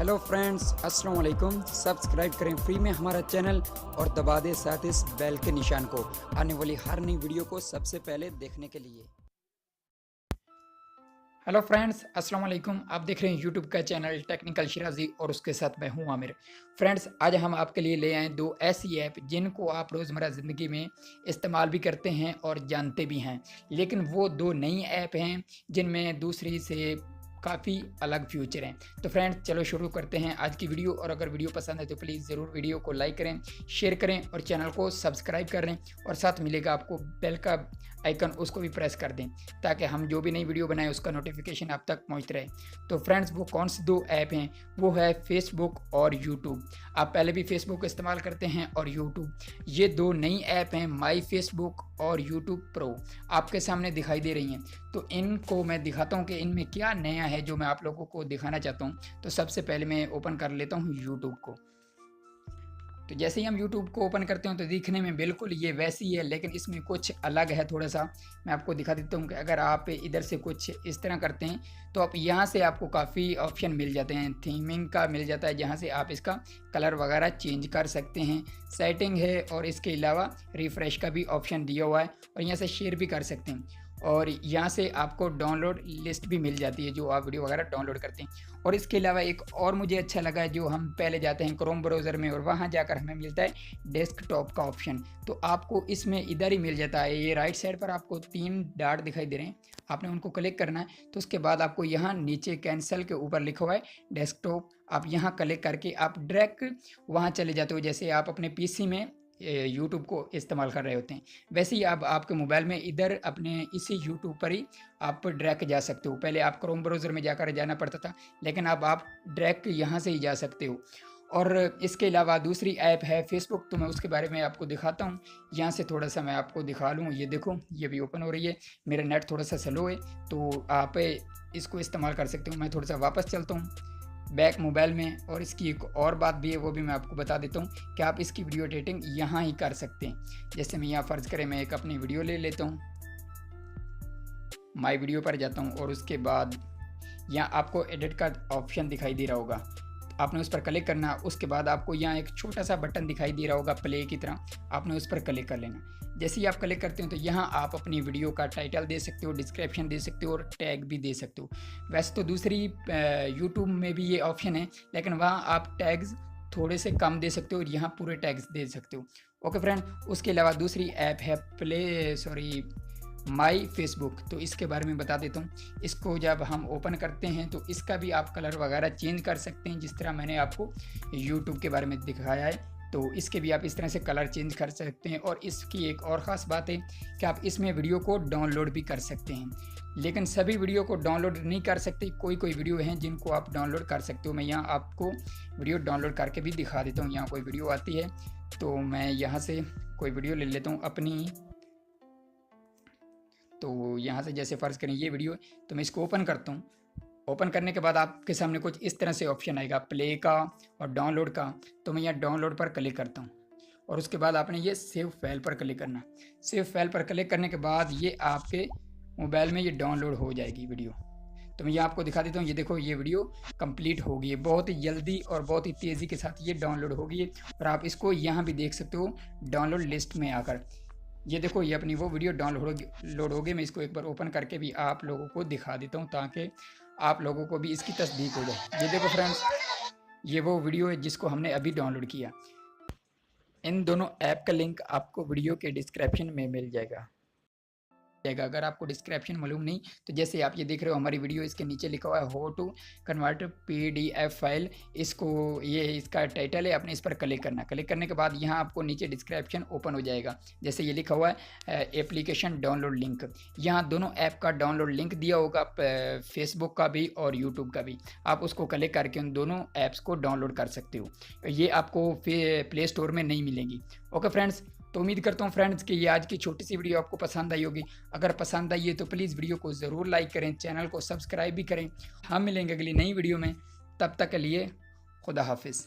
Hello friends, अस्सलाम वालेकुम। Subscribe करें फ्री में हमारा चैनल और दबा दें साथ इस बेल के निशान को आने वाली हर नई वीडियो को सबसे पहले देखने के लिए। हेलो फ्रेंड्स, अस्सलाम वालेकुम। आप देख रहे हैं यूट्यूब का चैनल टेक्निकल शिराजी और उसके साथ मैं हूं आमिर। फ्रेंड्स, आज हम आपके लिए ले आए दो ऐसी ऐप जिनको आप रोज़मर्रा ज़िंदगी में इस्तेमाल भी करते हैं और जानते भी हैं, लेकिन वो दो नई ऐप हैं जिनमें दूसरी से काफ़ी अलग फ्यूचर हैं। तो फ्रेंड्स, चलो शुरू करते हैं आज की वीडियो। और अगर वीडियो पसंद है तो प्लीज़ ज़रूर वीडियो को लाइक करें, शेयर करें और चैनल को सब्सक्राइब कर लें और साथ मिलेगा आपको बेल का आइकन, उसको भी प्रेस कर दें ताकि हम जो भी नई वीडियो बनाएं उसका नोटिफिकेशन आप तक पहुंचते रहे। तो फ्रेंड्स, वो कौन सी दो ऐप हैं? वो है फेसबुक और यूट्यूब। आप पहले भी फेसबुक इस्तेमाल करते हैं और यूट्यूब। ये दो नई ऐप हैं, माई फेसबुक और यूट्यूब प्रो, आपके सामने दिखाई दे रही हैं। तो इनको मैं दिखाता हूँ कि इनमें क्या नया है जो मैं आप लोगों को दिखाना चाहता हूँ। तो सबसे पहले मैं ओपन कर लेता हूँ यूट्यूब को। तो जैसे ही हम YouTube को ओपन करते हैं तो दिखने में बिल्कुल ये वैसी है, लेकिन इसमें कुछ अलग है थोड़ा सा। मैं आपको दिखा देता हूँ कि अगर आप इधर से कुछ इस तरह करते हैं तो आप यहाँ से आपको काफ़ी ऑप्शन मिल जाते हैं। थीमिंग का मिल जाता है जहाँ से आप इसका कलर वगैरह चेंज कर सकते हैं। सेटिंग है और इसके अलावा रिफ़्रेश का भी ऑप्शन दिया हुआ है और यहाँ से शेयर भी कर सकते हैं। और यहाँ से आपको डाउनलोड लिस्ट भी मिल जाती है जो आप वीडियो वगैरह डाउनलोड करते हैं। और इसके अलावा एक और मुझे अच्छा लगा है, जो हम पहले जाते हैं क्रोम ब्राउज़र में और वहाँ जाकर हमें मिलता है डेस्कटॉप का ऑप्शन। तो आपको इसमें इधर ही मिल जाता है। ये राइट साइड पर आपको 3 डॉट दिखाई दे रहे हैं, आपने उनको क्लिक करना है। तो उसके बाद आपको यहाँ नीचे कैंसिल के ऊपर लिखा हुआ है डेस्कटॉप, आप यहाँ क्लिक करके आप डायरेक्ट वहाँ चले जाते हो। जैसे आप अपने पीसी में यूट्यूब को इस्तेमाल कर रहे होते हैं, वैसे ही आप आपके मोबाइल में इधर अपने इसी यूट्यूब पर ही आप डायरेक्ट जा सकते हो। पहले आप क्रोम ब्राउज़र में जाकर जाना पड़ता था, लेकिन अब आप डायरेक्ट यहाँ से ही जा सकते हो। और इसके अलावा दूसरी ऐप है फेसबुक, तो मैं उसके बारे में आपको दिखाता हूँ। यहाँ से थोड़ा सा मैं आपको दिखा लूँ। ये देखो, ये भी ओपन हो रही है। मेरा नेट थोड़ा सा स्लो है तो आप इसको इस्तेमाल कर सकते हो। मैं थोड़ा सा वापस चलता हूँ बैक मोबाइल में। और इसकी एक और बात भी है, वो भी मैं आपको बता देता हूँ कि आप इसकी वीडियो एडिटिंग यहाँ ही कर सकते हैं। जैसे मैं यहाँ फ़र्ज़ करें मैं एक अपनी वीडियो ले लेता हूँ, माई वीडियो पर जाता हूँ और उसके बाद यहाँ आपको एडिट का ऑप्शन दिखाई दे रहा होगा, आपने उस पर क्लिक करना। उसके बाद आपको यहाँ एक छोटा सा बटन दिखाई दे रहा होगा प्ले की तरह, आपने उस पर क्लिक कर लेना। जैसे ही आप क्लिक करते हो तो यहाँ आप अपनी वीडियो का टाइटल दे सकते हो, डिस्क्रिप्शन दे सकते हो और टैग भी दे सकते हो। वैसे तो दूसरी यूट्यूब में भी ये ऑप्शन है, लेकिन वहाँ आप टैग्स थोड़े से कम दे सकते हो और यहाँ पूरे टैग्स दे सकते हो। ओके फ्रेंड, उसके अलावा दूसरी ऐप है माई फेसबुक। तो इसके बारे में बता देता हूँ। इसको जब हम ओपन करते हैं तो इसका भी आप कलर वगैरह चेंज कर सकते हैं, जिस तरह मैंने आपको यूट्यूब के बारे में दिखाया है। तो इसके भी आप इस तरह से कलर चेंज कर सकते हैं। और इसकी एक और ख़ास बात है कि आप इसमें वीडियो को डाउनलोड भी कर सकते हैं, लेकिन सभी वीडियो को डाउनलोड नहीं कर सकते। कोई वीडियो हैं जिनको आप डाउनलोड कर सकते हो। मैं यहाँ आपको वीडियो डाउनलोड करके भी दिखा देता हूँ। यहाँ कोई वीडियो आती है तो मैं यहाँ से कोई वीडियो ले लेता हूँ अपनी। तो यहाँ से जैसे फ़र्ज़ करें ये वीडियो, तो मैं इसको ओपन करता हूँ। ओपन करने के बाद आपके सामने कुछ इस तरह से ऑप्शन आएगा प्ले का और डाउनलोड का। तो मैं यहाँ डाउनलोड पर क्लिक करता हूँ और उसके बाद आपने ये सेव फाइल पर क्लिक करना। सेव फाइल पर क्लिक करने के बाद ये आपके मोबाइल में ये डाउनलोड हो जाएगी वीडियो। तो मैं ये आपको दिखा देता हूँ। ये देखो, ये वीडियो कंप्लीट हो गई है। बहुत ही जल्दी और बहुत ही तेज़ी के साथ ये डाउनलोड हो गई है। और आप इसको यहाँ भी देख सकते हो डाउनलोड लिस्ट में आकर। ये देखो, ये अपनी वो वीडियो डाउनलोड हो गई। मैं इसको एक बार ओपन करके भी आप लोगों को दिखा देता हूँ ताकि आप लोगों को भी इसकी तस्दीक हो जाए। ये देखो फ्रेंड्स, ये वो वीडियो है जिसको हमने अभी डाउनलोड किया। इन दोनों ऐप का लिंक आपको वीडियो के डिस्क्रिप्शन में मिल जाएगा। अगर आपको डिस्क्रिप्शन मालूम नहीं तो जैसे आप ये देख रहे हो हमारी वीडियो, इसके नीचे लिखा हुआ है how to convert PDF file. इसको ये इसका टाइटल है, आपने इस पर क्लिक करना। क्लिक करने के बाद यहाँ आपको नीचे डिस्क्रिप्शन ओपन हो जाएगा। जैसे ये लिखा हुआ है एप्लीकेशन डाउनलोड लिंक, यहाँ दोनों ऐप का डाउनलोड लिंक दिया होगा, फेसबुक का भी और यूट्यूब का भी। आप उसको क्लिक करके उन दोनों ऐप्स को डाउनलोड कर सकते हो। ये आपको प्ले स्टोर में नहीं मिलेंगी। ओके फ्रेंड्स, तो उम्मीद करता हूँ फ्रेंड्स कि ये आज की छोटी सी वीडियो आपको पसंद आई होगी। अगर पसंद आई है तो प्लीज़ वीडियो को ज़रूर लाइक करें, चैनल को सब्सक्राइब भी करें। हम मिलेंगे अगली नई वीडियो में, तब तक के लिए खुदा हाफिज़।